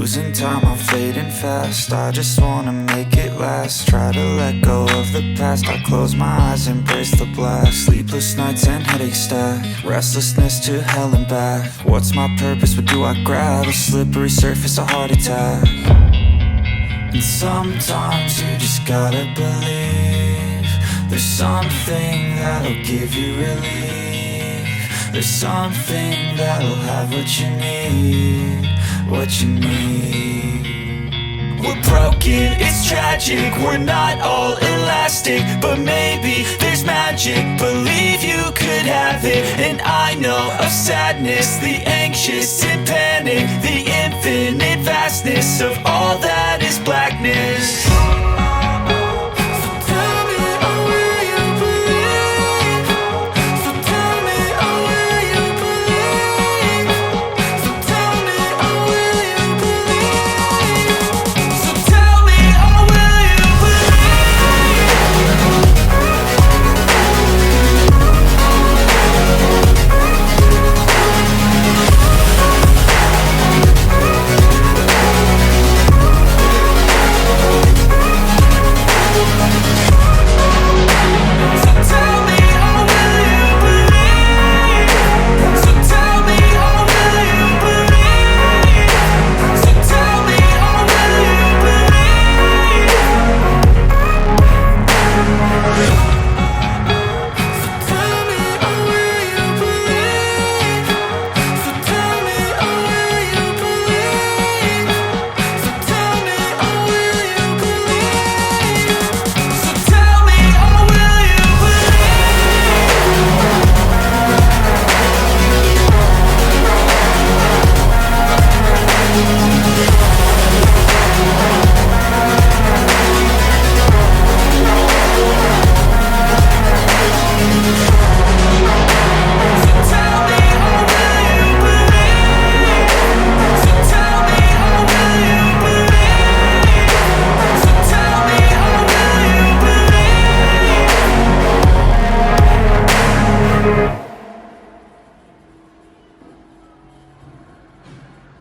losing time, I'm fading fast. I just wanna make it last. Try to let go of the past. I close my eyes, embrace the blast. Sleepless nights and headaches stack. Restlessness to hell and back. What's my purpose, what do I grab? A slippery surface, a heart attack. And sometimes you just gotta believe there's something that'll give you relief. There's something that'll have what you need, what you need. We're broken, it's tragic, we're not all elastic, but maybe there's magic, believe you could have it. And I know of sadness, the anxious and panic, the infinite vastness of all that is